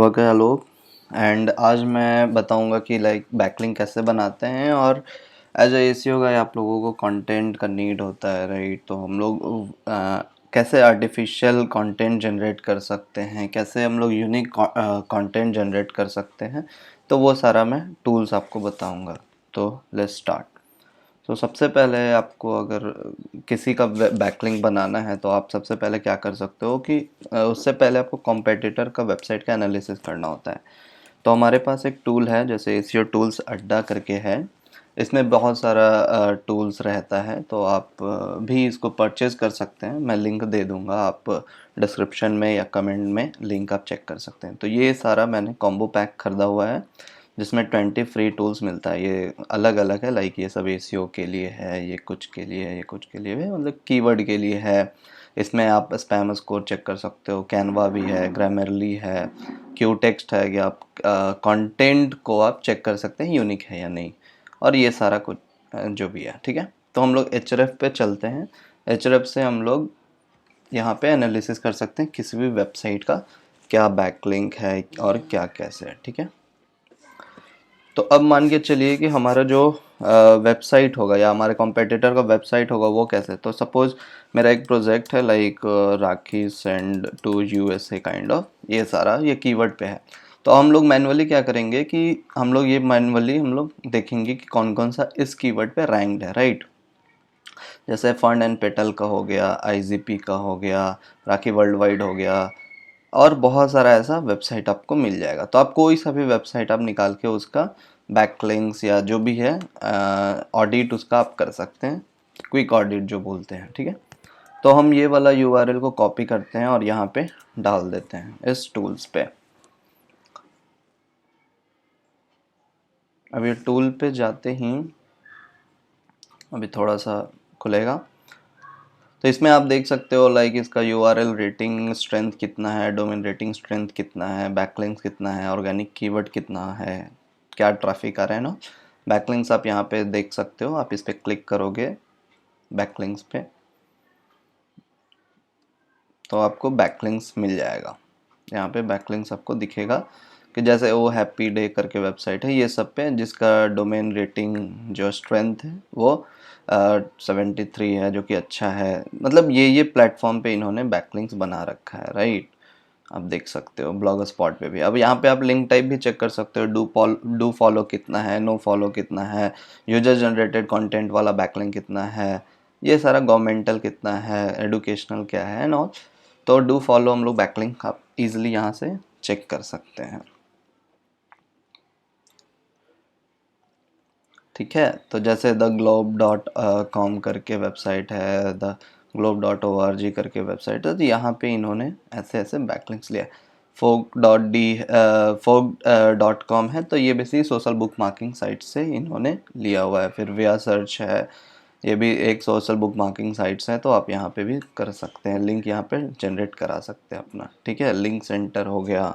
Work है लोग। And आज मैं बताऊंगा कि लाइक बैकलिंक कैसे बनाते हैं। और एज ए एसीओ का आप लोगों को कंटेंट का नीड होता है, राइट। तो हम लोग कैसे आर्टिफिशियल कंटेंट जनरेट कर सकते हैं, कैसे हम लोग यूनिक कंटेंट जनरेट कर सकते हैं, तो वो सारा मैं टूल्स आपको बताऊंगा। तो लेट्स स्टार्ट। तो सबसे पहले आपको अगर किसी का बैकलिंक बनाना है तो आप सबसे पहले क्या कर सकते हो कि उससे पहले आपको कॉम्पिटिटर का वेबसाइट का एनालिसिस करना होता है। तो हमारे पास एक टूल है जैसे एसीओ टूल्स अड्डा करके है। इसमें बहुत सारा टूल्स रहता है, तो आप भी इसको परचेज़ कर सकते हैं। मैं लिंक दे दूंगा, आप डिस्क्रिप्शन में या कमेंट में लिंक आप चेक कर सकते हैं। तो ये सारा मैंने कॉम्बो पैक खरीदा हुआ है जिसमें 20 फ्री टूल्स मिलता है। ये अलग अलग है, लाइक ये सब एसीओ के लिए है, ये कुछ के लिए है, ये कुछ के लिए है, मतलब कीवर्ड के लिए है। इसमें आप स्पैम स्कोर चेक कर सकते हो, कैनवा भी है, ग्रामरली है, क्यू टेक्स्ट है कि आप कंटेंट को आप चेक कर सकते हैं यूनिक है या नहीं, और ये सारा कुछ जो भी है। ठीक है, तो हम लोग एचरेफ पे चलते हैं। एचरेफ से हम लोग यहाँ पे एनालिसिस कर सकते हैं किसी भी वेबसाइट का क्या बैकलिंक है और क्या कैसे है। ठीक है, तो अब मान के चलिए कि हमारा जो वेबसाइट होगा या हमारे कॉम्पिटिटर का वेबसाइट होगा वो कैसे। तो सपोज मेरा एक प्रोजेक्ट है like rakhi send to USA kind of, ये सारा ये कीवर्ड पे है। तो हम लोग मैनुअली क्या करेंगे कि हम लोग ये मैनुअली हम लोग देखेंगे कि कौन कौन सा इस कीवर्ड पे रैंक्ड है, राइट। जैसे फंड एंड पेटल का हो गया, आईजीपी का हो गया, राखी वर्ल्ड वाइड हो गया, और बहुत सारा ऐसा वेबसाइट आपको मिल जाएगा। तो आप कोई सा भी वेबसाइट आप निकाल के उसका बैकलिंक्स या जो भी है ऑडिट उसका आप कर सकते हैं, क्विक ऑडिट जो बोलते हैं। ठीक है, तो हम ये वाला यूआरएल को कॉपी करते हैं और यहाँ पे डाल देते हैं इस टूल्स पे। अब ये टूल पे जाते ही अभी थोड़ा सा खुलेगा। तो इसमें आप देख सकते हो लाइक इसका यूआरएल रेटिंग स्ट्रेंथ कितना है, डोमेन रेटिंग स्ट्रेंथ कितना है, बैकलिंक्स कितना है, ऑर्गेनिक कीवर्ड कितना है, क्या ट्रैफिक आ रहा है ना। बैकलिंक्स आप यहाँ पे देख सकते हो, आप इस पर क्लिक करोगे बैकलिंक्स पे तो आपको बैकलिंक्स मिल जाएगा। यहाँ पे बैकलिंक्स आपको दिखेगा कि जैसे वो हैप्पी डे करके वेबसाइट है, ये सब पे जिसका डोमेन रेटिंग जो स्ट्रेंथ है वो 73 है, जो कि अच्छा है। मतलब ये प्लेटफॉर्म पे इन्होंने बैकलिंक्स बना रखा है, राइट। आप देख सकते हो ब्लॉगर स्पॉट पे भी। अब यहाँ पे आप लिंक टाइप भी चेक कर सकते हो, डू फॉलो कितना है, नो फॉलो कितना है, यूजर जनरेटेड कंटेंट वाला बैकलिंक कितना है, ये सारा गवर्नमेंटल कितना है, एडुकेशनल क्या है एंड ऑल। तो डू फॉलो हम लोग बैकलिंक आप इजीली यहाँ से चेक कर सकते हैं। ठीक है, तो जैसे द ग्लोब डॉट कॉम करके वेबसाइट है, the globe dot O R G करके वेबसाइट है, तो यहाँ पे इन्होंने ऐसे ऐसे बैकलिंक्स लिया। फोक डॉट कॉम है, तो ये basically social book marking site से इन्होंने लिया हुआ है। फिर विया सर्च है, ये भी एक सोशल बुक मार्किंग साइट्स है, तो आप यहाँ पे भी कर सकते हैं, लिंक यहाँ पे जनरेट करा सकते हैं अपना। ठीक है, लिंक सेंटर हो गया।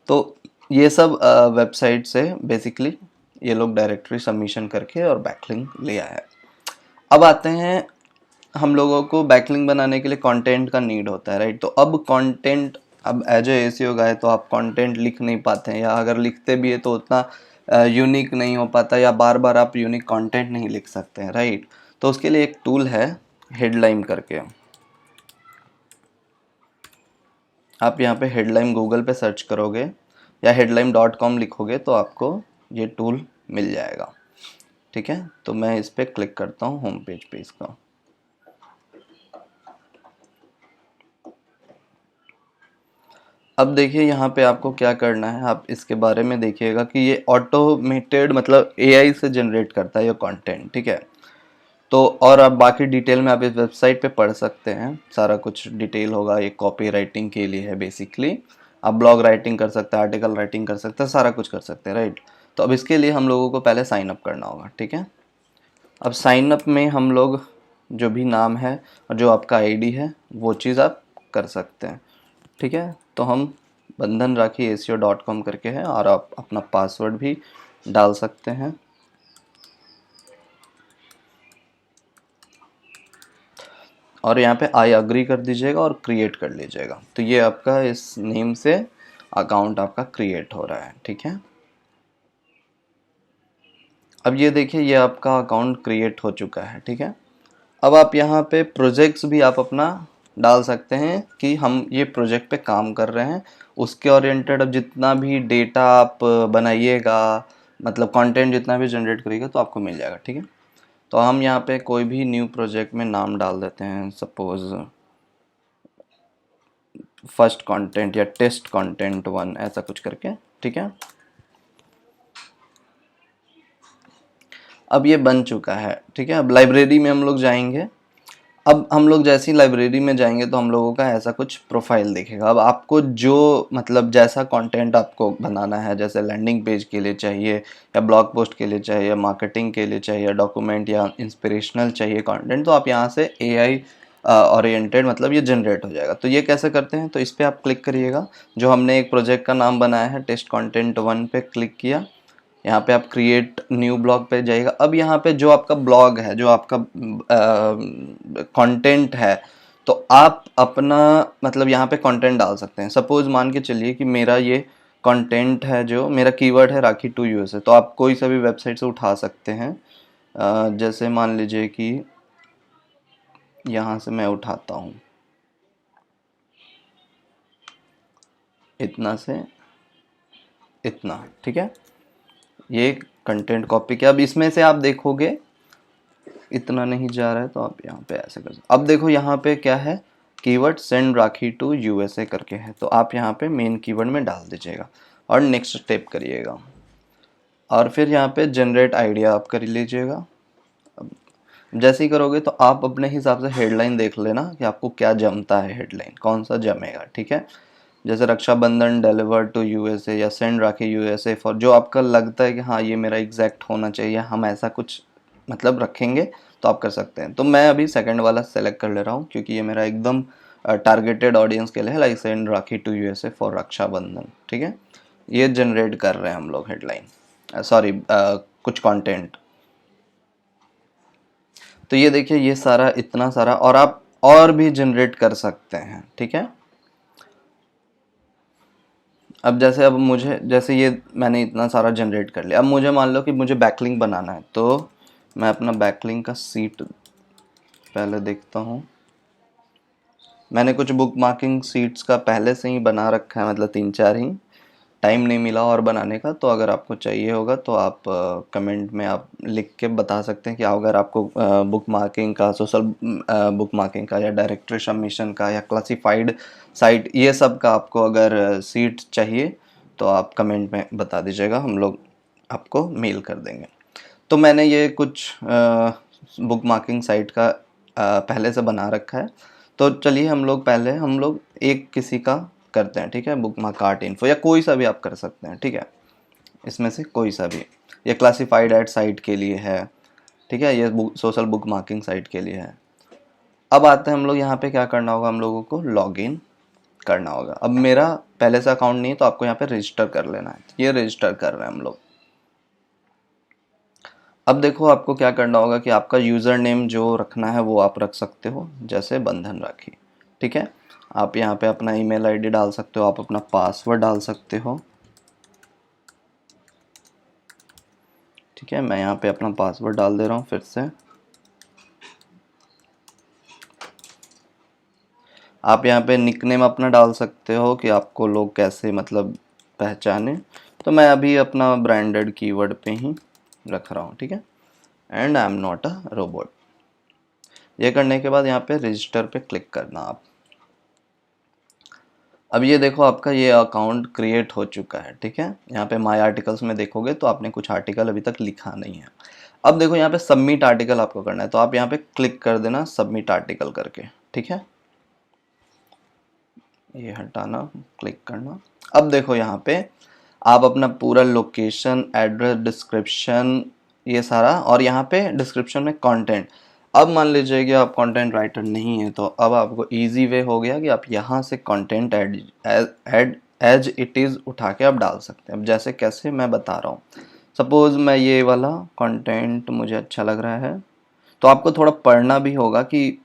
तो ये सब वेबसाइट से बेसिकली ये लोग डायरेक्टरी सबमिशन करके और बैकलिंक लिया है। अब आते हैं, हम लोगों को बैकलिंक बनाने के लिए कंटेंट का नीड होता है, राइट। तो अब कंटेंट, अब एज ए एसीओ गाय तो आप कंटेंट लिख नहीं पाते हैं, या अगर लिखते भी है तो उतना यूनिक नहीं हो पाता, या बार बार आप यूनिक कंटेंट नहीं लिख सकते हैं, राइट। तो उसके लिए एक टूल है हेडलाइन करके। आप यहाँ पे हेडलाइन गूगल पे सर्च करोगे या headline.com लिखोगे तो आपको ये टूल मिल जाएगा। ठीक है, तो मैं इस पर क्लिक करता हूँ होम पेज पे इसका। अब देखिए यहाँ पे आपको क्या करना है, आप इसके बारे में देखिएगा कि ये ऑटोमेटेड मतलब एआई से जनरेट करता है ये कंटेंट। ठीक है, तो और आप बाकी डिटेल में आप इस वेबसाइट पे पढ़ सकते हैं, सारा कुछ डिटेल होगा। ये कॉपी राइटिंग के लिए है बेसिकली, आप ब्लॉग राइटिंग कर सकते हैं, आर्टिकल राइटिंग कर सकते हैं, सारा कुछ कर सकते हैं, राइट। तो अब इसके लिए हम लोगों को पहले साइन अप करना होगा। ठीक है, अब साइन अप में हम लोग जो भी नाम है और जो आपका आईडी है वो चीज़ आप कर सकते हैं। ठीक है, तो हम बंधन राखी ACO.com करके है, और आप अपना पासवर्ड भी डाल सकते हैं। और यहाँ पे आई अग्री कर दीजिएगा और क्रिएट कर लीजिएगा। तो ये आपका इस नेम से अकाउंट आपका क्रिएट हो रहा है, ठीक है। अब ये देखिए ये आपका अकाउंट क्रिएट हो चुका है, ठीक है। अब आप यहाँ पे प्रोजेक्ट्स भी आप अपना डाल सकते हैं कि हम ये प्रोजेक्ट पे काम कर रहे हैं, उसके ओरिएंटेड अब जितना भी डेटा आप बनाइएगा, मतलब कंटेंट जितना भी जनरेट करिएगा तो आपको मिल जाएगा, ठीक है। तो हम यहाँ पे कोई भी न्यू प्रोजेक्ट में नाम डाल देते हैं, सपोज फर्स्ट कंटेंट या टेस्ट कंटेंट 1 ऐसा कुछ करके, ठीक है। अब ये बन चुका है, ठीक है। अब लाइब्रेरी में हम लोग जाएंगे। अब हम लोग जैसी लाइब्रेरी में जाएंगे तो हम लोगों का ऐसा कुछ प्रोफाइल दिखेगा। अब आपको जो मतलब जैसा कंटेंट आपको बनाना है, जैसे लैंडिंग पेज के लिए चाहिए या ब्लॉग पोस्ट के लिए चाहिए या मार्केटिंग के लिए चाहिए या डॉक्यूमेंट या इंस्पिरेशनल चाहिए कंटेंट, तो आप यहाँ से एआई ओरिएंटेड मतलब ये जनरेट हो जाएगा। तो ये कैसे करते हैं, तो इस पर आप क्लिक करिएगा। जो हमने एक प्रोजेक्ट का नाम बनाया है टेस्ट कंटेंट 1 पे क्लिक किया। यहाँ पे आप क्रिएट न्यू ब्लॉग पे जाइएगा। अब यहाँ पे जो आपका ब्लॉग है, जो आपका कंटेंट है, तो आप अपना मतलब यहाँ पे कंटेंट डाल सकते हैं। सपोज मान के चलिए कि मेरा ये कंटेंट है, जो मेरा कीवर्ड है राखी टू यूएसए, तो आप कोई सा भी वेबसाइट से उठा सकते हैं। जैसे मान लीजिए कि यहाँ से मैं उठाता हूँ, इतना से इतना, ठीक है। ये कंटेंट कॉपी किया। अब इसमें से आप देखोगे इतना नहीं जा रहा है, तो आप यहाँ पे ऐसे कर सकते। अब देखो यहाँ पे क्या है, keyword send rakhi to USA करके है, तो आप यहाँ पे मेन कीवर्ड में डाल दीजिएगा और नेक्स्ट स्टेप करिएगा। और फिर यहाँ पे जनरेट आइडिया आप कर लीजिएगा। जैसे ही करोगे तो आप अपने हिसाब से हेडलाइन देख लेना कि आपको क्या जमता है, हेडलाइन कौन सा जमेगा, ठीक है। जैसे रक्षाबंधन डिलीवर टू यूएसए या सेंड राखी यूएसए फॉर, जो आपका लगता है कि हाँ ये मेरा एग्जैक्ट होना चाहिए, हम ऐसा कुछ मतलब रखेंगे, तो आप कर सकते हैं। तो मैं अभी सेकंड वाला सेलेक्ट कर ले रहा हूँ क्योंकि ये मेरा एकदम टारगेटेड ऑडियंस के लिए है, like send rakhi to USA for Rakshabandhan, ठीक है। ये जनरेट कर रहे हैं हम लोग हेडलाइन, सॉरी कुछ कंटेंट। तो ये देखिए ये सारा इतना सारा, और आप और भी जनरेट कर सकते हैं, ठीक है। अब जैसे अब मुझे जैसे ये मैंने इतना सारा जनरेट कर लिया। अब मुझे मान लो कि मुझे बैकलिंक बनाना है, तो मैं अपना बैकलिंक का सीट पहले देखता हूँ। मैंने कुछ बुक मार्किंग सीट्स का पहले से ही बना रखा है, मतलब 3-4 ही, टाइम नहीं मिला और बनाने का। तो अगर आपको चाहिए होगा तो आप कमेंट में आप लिख के बता सकते हैं कि अगर आपको बुक मार्किंग का, सोशल बुक मार्किंग का या डायरेक्टरी सबमिशन का या क्लासिफाइड साइट, ये सब का आपको अगर सीट चाहिए तो आप कमेंट में बता दीजिएगा, हम लोग आपको मेल कर देंगे। तो मैंने ये कुछ बुक मार्किंग साइट का पहले से बना रखा है। तो चलिए हम लोग एक किसी का करते हैं, ठीक है। बुक मार्क कार्ट इन्फो या कोई सा भी आप कर सकते हैं, ठीक है। इसमें से कोई सा भी, ये क्लासिफाइड एड साइट के लिए है, ठीक है। ये सोशल बुक मार्किंग साइट के लिए है। अब आते हैं हम लोग यहाँ पे क्या करना होगा, हम लोगों को लॉगिन करना होगा। अब मेरा पहले से अकाउंट नहीं है तो आपको यहाँ पे रजिस्टर कर लेना है। ये रजिस्टर कर रहे हैं हम लोग। अब देखो आपको क्या करना होगा कि आपका यूज़र नेम जो रखना है वो आप रख सकते हो, जैसे बंधन राखी, ठीक है। आप यहाँ पे अपना ईमेल आईडी डाल सकते हो, आप अपना पासवर्ड डाल सकते हो, ठीक है। मैं यहाँ पे अपना पासवर्ड डाल दे रहा हूँ फिर से। आप यहाँ पे निकनेम अपना डाल सकते हो कि आपको लोग कैसे मतलब पहचाने। तो मैं अभी अपना ब्रांडेड कीवर्ड पे ही रख रहा हूँ, ठीक है। And I am not a robot. ये करने के बाद यहाँ पे रजिस्टर पे क्लिक करना आप। अब ये देखो आपका ये अकाउंट क्रिएट हो चुका है, ठीक है। यहाँ पे माय आर्टिकल्स में देखोगे तो आपने कुछ आर्टिकल अभी तक लिखा नहीं है। अब देखो यहाँ पे सबमिट आर्टिकल आपको करना है, तो आप यहाँ पे क्लिक कर देना सबमिट आर्टिकल करके, ठीक है। ये हटाना, क्लिक करना। अब देखो यहाँ पे आप अपना पूरा लोकेशन, एड्रेस, डिस्क्रिप्शन, ये सारा, और यहाँ पे डिस्क्रिप्शन में कंटेंट। अब मान लीजिए कि आप कंटेंट राइटर नहीं है, तो अब आपको इजी वे हो गया कि आप यहाँ से content add as it is उठा के आप डाल सकते हैं। अब जैसे कैसे मैं बता रहा हूँ, सपोज़ मैं ये वाला कंटेंट मुझे अच्छा लग रहा है, तो आपको थोड़ा पढ़ना भी होगा कि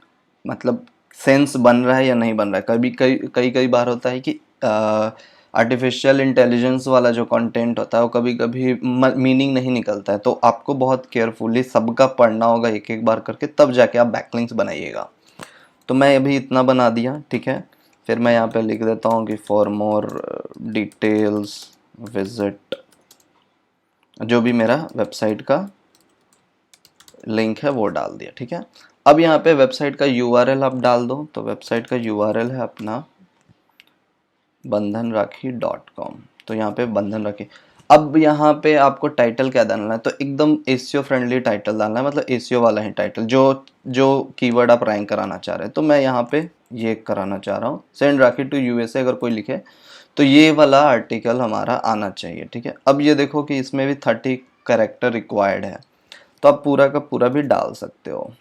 मतलब सेंस बन रहा है या नहीं बन रहा है। कभी कई कई कई बार होता है कि आर्टिफिशियल इंटेलिजेंस वाला जो कंटेंट होता है वो कभी कभी मीनिंग नहीं निकलता है, तो आपको बहुत केयरफुली सबका पढ़ना होगा एक एक बार करके, तब जाके आप बैकलिंक्स बनाइएगा। तो मैं अभी इतना बना दिया, ठीक है। फिर मैं यहाँ पे लिख देता हूँ कि फॉर मोर डिटेल्स विजिट, जो भी मेरा वेबसाइट का लिंक है वो डाल दिया, ठीक है। अब यहाँ पे वेबसाइट का यूआरएल आप डाल दो, तो वेबसाइट का यूआरएल है अपना bandhanrakhi.com। तो यहाँ पे बंधन राखी। अब यहाँ पे आपको टाइटल क्या डालना है, तो एकदम एसईओ फ्रेंडली टाइटल डालना है, मतलब एसईओ वाला ही टाइटल, जो जो कीवर्ड आप रैंक कराना चाह रहे हैं। तो मैं यहाँ पे ये कराना चाह रहा हूँ, सेंड राखी टू यूएसए। अगर कोई लिखे तो ये वाला आर्टिकल हमारा आना चाहिए, ठीक है। अब ये देखो कि इसमें भी 30 कैरेक्टर रिक्वायर्ड है, तो आप पूरा का पूरा भी डाल सकते हो,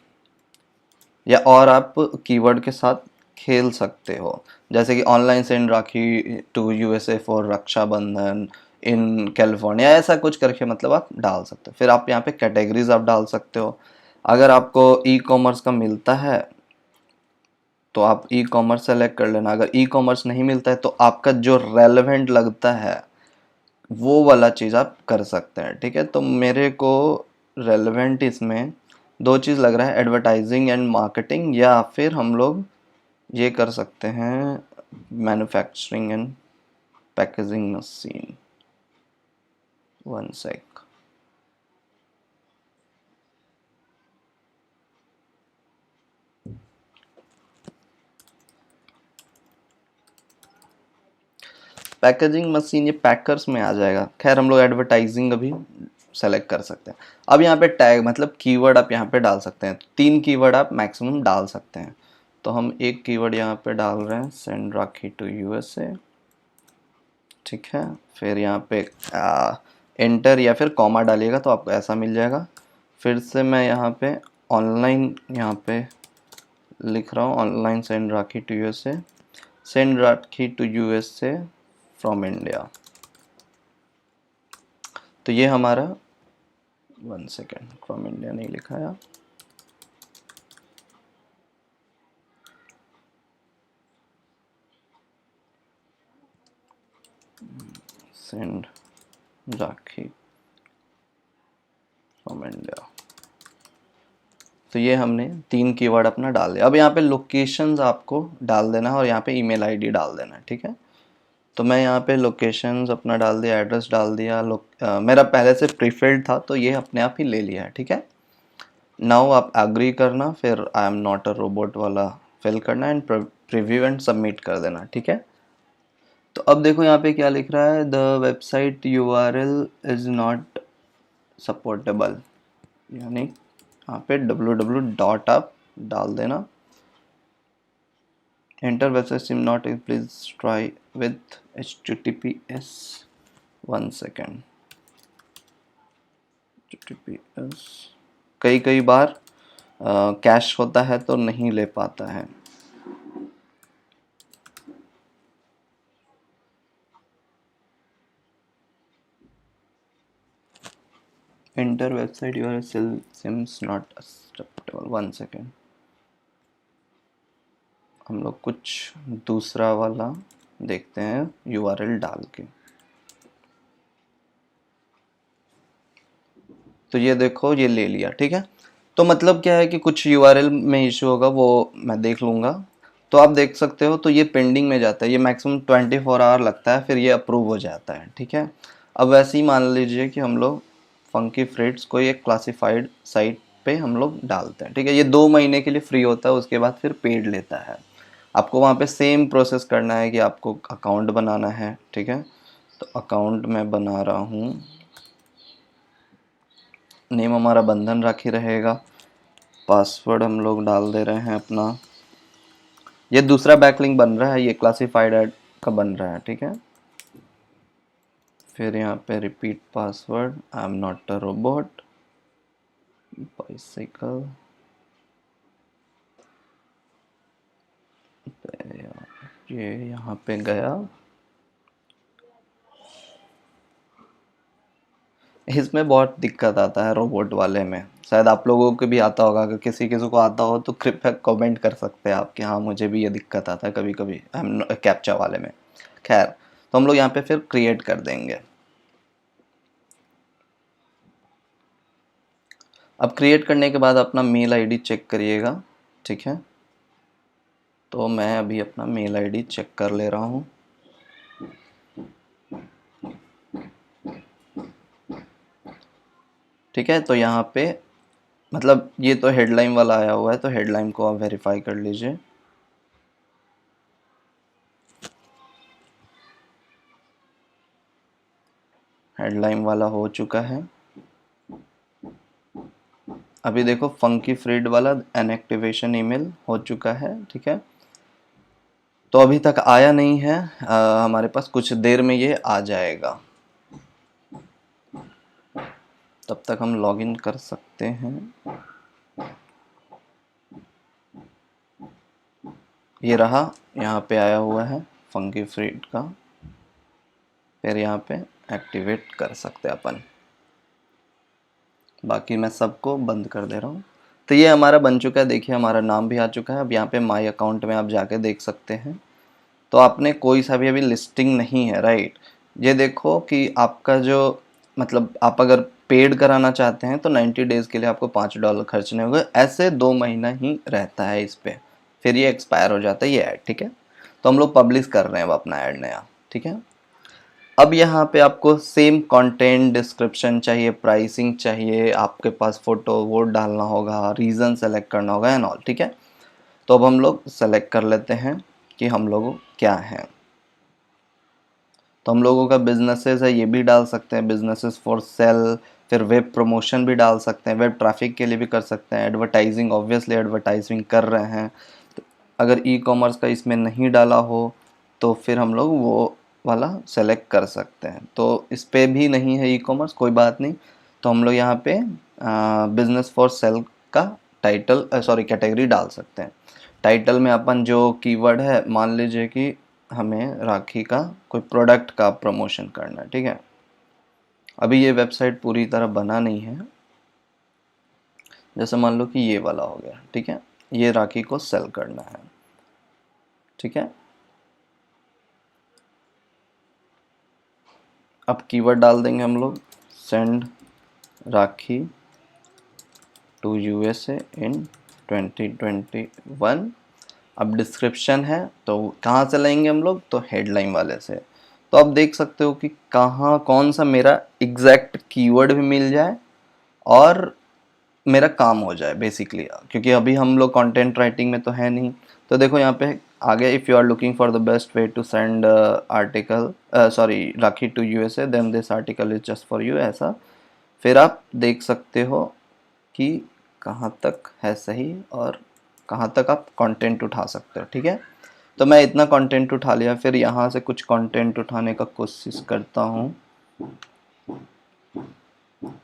या और आप कीवर्ड के साथ खेल सकते हो, जैसे कि online send rakhi to USA for Rakshabandhan in California, ऐसा कुछ करके मतलब आप डाल सकते हो। फिर आप यहाँ पे कैटेगरीज आप डाल सकते हो। अगर आपको ई कॉमर्स का मिलता है तो आप ई कॉमर्स सेलेक्ट कर लेना, अगर ई कॉमर्स नहीं मिलता है तो आपका जो रेलेवेंट लगता है वो वाला चीज़ आप कर सकते हैं, ठीक है। तो मेरे को रेलेवेंट इसमें दो चीज़ लग रहा है, एडवर्टाइजिंग एंड मार्केटिंग, या फिर हम लोग ये कर सकते हैं manufacturing and packaging machine. One sec, packaging machine ये पैकर्स में आ जाएगा। खैर हम लोग एडवर्टाइजिंग अभी सेलेक्ट कर सकते हैं। अब यहाँ पे टैग मतलब कीवर्ड आप यहाँ पे डाल सकते हैं, 3 कीवर्ड आप मैक्सिमम डाल सकते हैं। तो हम एक कीवर्ड यहाँ पे डाल रहे हैं, सेंड राखी टू यूएसए, ठीक है। फिर यहाँ पे एंटर या फिर कॉमा डालिएगा तो आपको ऐसा मिल जाएगा। फिर से मैं यहाँ पे ऑनलाइन यहाँ पे लिख रहा हूँ, online send rakhi to USA, send rakhi to USA from India. तो ये हमारा, वन सेकेंड, फ्रॉम इंडिया नहीं लिखा है, सेंड राखी फ्रॉम इंडिया। तो ये हमने 3 कीवर्ड अपना डाल दिया। अब यहाँ पे लोकेशंस आपको डाल देना है और यहाँ पे ईमेल आईडी डाल देना है, ठीक है। तो मैं यहाँ पे लोकेशंस अपना डाल दिया, एड्रेस डाल दिया, मेरा पहले से प्रीफिल्ड था तो ये अपने आप ही ले लिया है, ठीक है। नाउ आप एग्री करना, फिर I am not a robot वाला फिल करना एंड प्रीव्यू एंड सबमिट कर देना, ठीक है। तो अब देखो यहाँ पे क्या लिख रहा है, the website URL is not supportable, यानी यहाँ पे www डॉट आप डाल देना। Enter website SIM not, please try with https, one second, https कई कई बार कैश होता है तो नहीं ले पाता है। Enter website URL seems not acceptable, one second, हम लोग कुछ दूसरा वाला देखते हैं यूआरएल डाल के। तो ये देखो ये ले लिया, ठीक है। तो मतलब क्या है कि कुछ यूआरएल में इशू होगा, वो मैं देख लूँगा। तो आप देख सकते हो, तो ये पेंडिंग में जाता है, ये मैक्सिमम 24 आवर लगता है, फिर ये अप्रूव हो जाता है, ठीक है। अब वैसे ही मान लीजिए कि हम लोग फंकी फ्रेड्स को एक क्लासिफाइड साइट पे हम लोग डालते हैं, ठीक है। ये 2 महीने के लिए फ्री होता है, उसके बाद फिर पेड लेता है। आपको वहाँ पे सेम प्रोसेस करना है कि आपको अकाउंट बनाना है, ठीक है। तो अकाउंट मैं बना रहा हूँ, नेम हमारा बंधन राखी रहेगा, पासवर्ड हम लोग डाल दे रहे हैं अपना। ये दूसरा बैकलिंक बन रहा है, ये क्लासिफाइड ऐड का बन रहा है, ठीक है। फिर यहाँ पे repeat password, I am not a robot, bicycle, ये यहाँ पे गया। इसमें बहुत दिक्कत आता है रोबोट वाले में, शायद आप लोगों को भी आता होगा। अगर किसी किसी को आता हो तो कृपया कमेंट कर सकते हैं आप कि हाँ मुझे भी ये दिक्कत आता है कभी कभी कैप्चा वाले में। खैर, तो हम लोग यहाँ पे फिर क्रिएट कर देंगे। अब क्रिएट करने के बाद अपना मेल आईडी चेक करिएगा, ठीक है। तो मैं अभी अपना मेल आईडी चेक कर ले रहा हूँ। ठीक है, तो यहाँ पे मतलब ये तो हेडलाइन वाला आया हुआ है, तो हेडलाइन को आप वेरीफाई कर लीजिए। हेडलाइन वाला हो चुका है। अभी देखो फंकी फ्रीड वाला अनएक्टिवेशन ईमेल हो चुका है, ठीक है। तो अभी तक आया नहीं है, हमारे पास कुछ देर में ये आ जाएगा। तब तक हम लॉगिन कर सकते हैं। ये रहा, यहाँ पे आया हुआ है फंकी फ्रीड का। फिर यहाँ पे एक्टिवेट कर सकते हैं अपन। बाकी मैं सबको बंद कर दे रहा हूँ। तो ये हमारा बन चुका है, देखिए हमारा नाम भी आ चुका है। अब यहाँ पे माई अकाउंट में आप जाके देख सकते हैं। तो आपने कोई सा भी अभी लिस्टिंग नहीं है, राइट। ये देखो कि आपका जो मतलब आप अगर पेड कराना चाहते हैं तो 90 डेज़ के लिए आपको $5 खर्चने होंगे। ऐसे 2 महीना ही रहता है इस पे, फिर ये एक्सपायर हो जाता है ये ऐड, ठीक है। तो हम लोग पब्लिश कर रहे हैं अब अपना ऐड नया, ठीक है। अब यहाँ पे आपको सेम कंटेंट डिस्क्रिप्शन चाहिए, प्राइसिंग चाहिए, आपके पास फोटो वोट डालना होगा, रीज़न सेलेक्ट करना होगा एंड ऑल, ठीक है। तो अब हम लोग सेलेक्ट कर लेते हैं कि हम लोग क्या हैं। तो हम लोगों का बिजनेसेस है, ये भी डाल सकते हैं, बिजनेसेस फॉर सेल। फिर वेब प्रमोशन भी डाल सकते हैं, वेब ट्रैफिक के लिए भी कर सकते हैं, एडवर्टाइजिंग, ऑब्वियसली एडवर्टाइजिंग कर रहे हैं। तो अगर ई कॉमर्स का इसमें नहीं डाला हो तो फिर हम लोग वो वाला सेलेक्ट कर सकते हैं। तो इस पे भी नहीं है ई कॉमर्स, कोई बात नहीं। तो हम लोग यहाँ पे बिजनेस फॉर सेल का टाइटल सॉरी कैटेगरी डाल सकते हैं। टाइटल में अपन जो कीवर्ड है, मान लीजिए कि हमें राखी का कोई प्रोडक्ट का प्रमोशन करना है, ठीक है। अभी ये वेबसाइट पूरी तरह बना नहीं है, जैसे मान लो कि ये वाला हो गया, ठीक है। ये राखी को सेल करना है, ठीक है। अब कीवर्ड डाल देंगे हम लोग, सेंड राखी टू यूएसए इन 2021। अब डिस्क्रिप्शन है तो कहाँ से लाएंगे हम लोग, तो हेडलाइन वाले से। तो आप देख सकते हो कि कहाँ कौन सा मेरा एग्जैक्ट कीवर्ड भी मिल जाए और मेरा काम हो जाए बेसिकली, क्योंकि अभी हम लोग कंटेंट राइटिंग में तो है नहीं। तो देखो यहाँ पे आगे, if you are looking for the best way to send article sorry rakhi to USA then this article is just for you, ऐसा। फिर आप देख सकते हो कि कहाँ तक है सही और कहाँ तक आप कंटेंट उठा सकते हो, ठीक है। तो मैं इतना कंटेंट उठा लिया, फिर यहाँ से कुछ कंटेंट उठाने का कोशिश करता हूँ।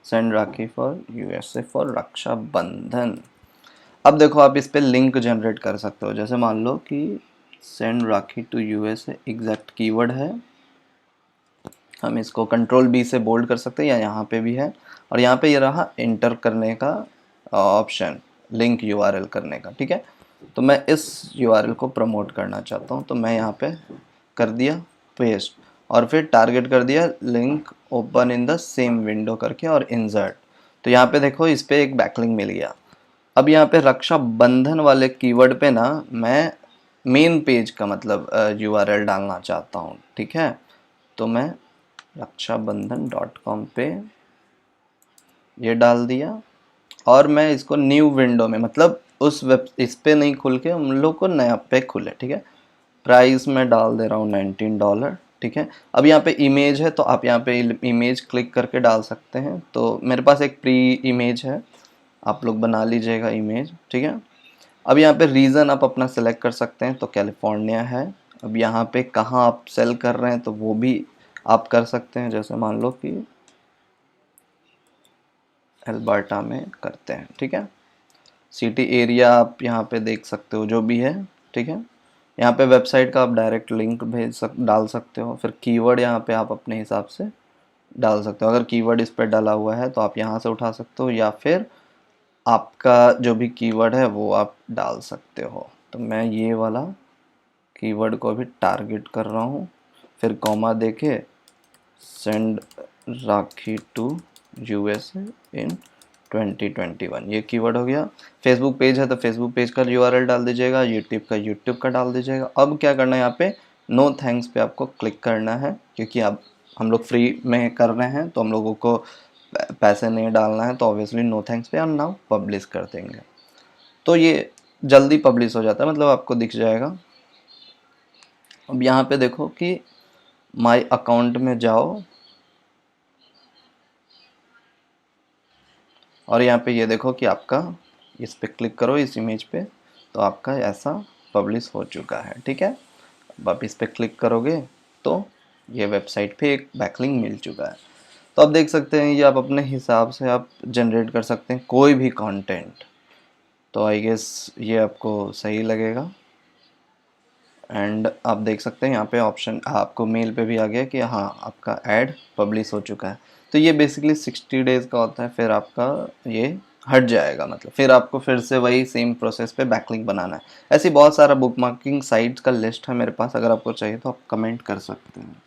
Send rakhi for USA for Rakshabandhan. अब देखो आप इस पे लिंक जनरेट कर सकते हो। जैसे मान लो कि send rakhi to USA exact keyword है, हम इसको कंट्रोल बी से बोल्ड कर सकते हैं, या यहाँ पे भी है। और यहाँ पे ये रहा इंटर करने का ऑप्शन, लिंक यूआरएल करने का, ठीक है। तो मैं इस यूआरएल को प्रमोट करना चाहता हूँ, तो मैं यहाँ पे कर दिया पेस्ट और फिर टारगेट कर दिया link open in the same window करके और इंसर्ट। तो यहाँ पे देखो इस पे एक बैकलिंक मिल गया। अब यहाँ पे रक्षाबंधन वाले कीवर्ड पे ना मैं मेन पेज का मतलब यूआरएल डालना चाहता हूँ, ठीक है। तो मैं रक्षाबंधन.com पे ये डाल दिया और मैं इसको न्यू विंडो में, मतलब उस वेब इस पे नहीं खुल के हम लोग को नया पे खुले, ठीक है। प्राइस में डाल दे रहा हूँ $19, ठीक है। अब यहाँ पे इमेज है तो आप यहाँ पे इमेज क्लिक करके डाल सकते हैं। तो मेरे पास एक प्री इमेज है, आप लोग बना लीजिएगा इमेज, ठीक है। अब यहाँ पे रीज़न आप अपना सेलेक्ट कर सकते हैं, तो कैलिफोर्निया है। अब यहाँ पे कहाँ आप सेल कर रहे हैं तो वो भी आप कर सकते हैं, जैसे मान लो कि एल्बर्टा में करते हैं, ठीक है। सिटी एरिया आप यहाँ पे देख सकते हो जो भी है, ठीक है। यहाँ पे वेबसाइट का आप डायरेक्ट लिंक डाल सकते हो। फिर कीवर्ड यहाँ पे आप अपने हिसाब से डाल सकते हो। अगर कीवर्ड इस पर डाला हुआ है तो आप यहाँ से उठा सकते हो, या फिर आपका जो भी कीवर्ड है वो आप डाल सकते हो। तो मैं ये वाला कीवर्ड को अभी टारगेट कर रहा हूँ। फिर कॉमा देके सेंड राखी टू यूएसए इन 2021, ये कीवर्ड हो गया। फेसबुक पेज है तो फेसबुक पेज का यूआरएल डाल दीजिएगा, यूट्यूब का डाल दीजिएगा। अब क्या करना है, यहाँ पे नो थैंक्स पे आपको क्लिक करना है, क्योंकि अब हम लोग फ्री में कर रहे हैं तो हम लोगों को पैसे नहीं डालना है, तो ऑब्वियसली नो थैंक्स पे हम नाउ पब्लिश कर देंगे। तो ये जल्दी पब्लिश हो जाता है, मतलब आपको दिख जाएगा। अब यहाँ पे देखो कि माय अकाउंट में जाओ और यहाँ पे ये देखो कि आपका, इस पे क्लिक करो इस इमेज पे, तो आपका ऐसा पब्लिश हो चुका है। ठीक है, अब आप इस पे क्लिक करोगे तो ये वेबसाइट पे एक बैकलिंक मिल चुका है। तो आप देख सकते हैं, ये आप अपने हिसाब से आप जनरेट कर सकते हैं कोई भी कंटेंट। तो आई गेस ये आपको सही लगेगा। एंड आप देख सकते हैं यहाँ पे ऑप्शन आपको मेल पे भी आ गया कि हाँ आपका ऐड पब्लिश हो चुका है। तो ये बेसिकली 60 डेज़ का होता है, फिर आपका ये हट जाएगा, मतलब फिर आपको फिर से वही सेम प्रोसेस पे बैकलिंक बनाना है। ऐसी बहुत सारा बुकमार्किंग साइट्स का लिस्ट है मेरे पास, अगर आपको चाहिए तो आप कमेंट कर सकते हैं।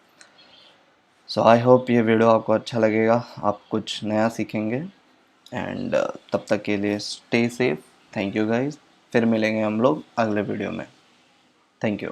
सो आई होप ये वीडियो आपको अच्छा लगेगा, आप कुछ नया सीखेंगे। एंड तब तक के लिए stay safe. Thank you guys, फिर मिलेंगे हम लोग अगले वीडियो में। Thank you.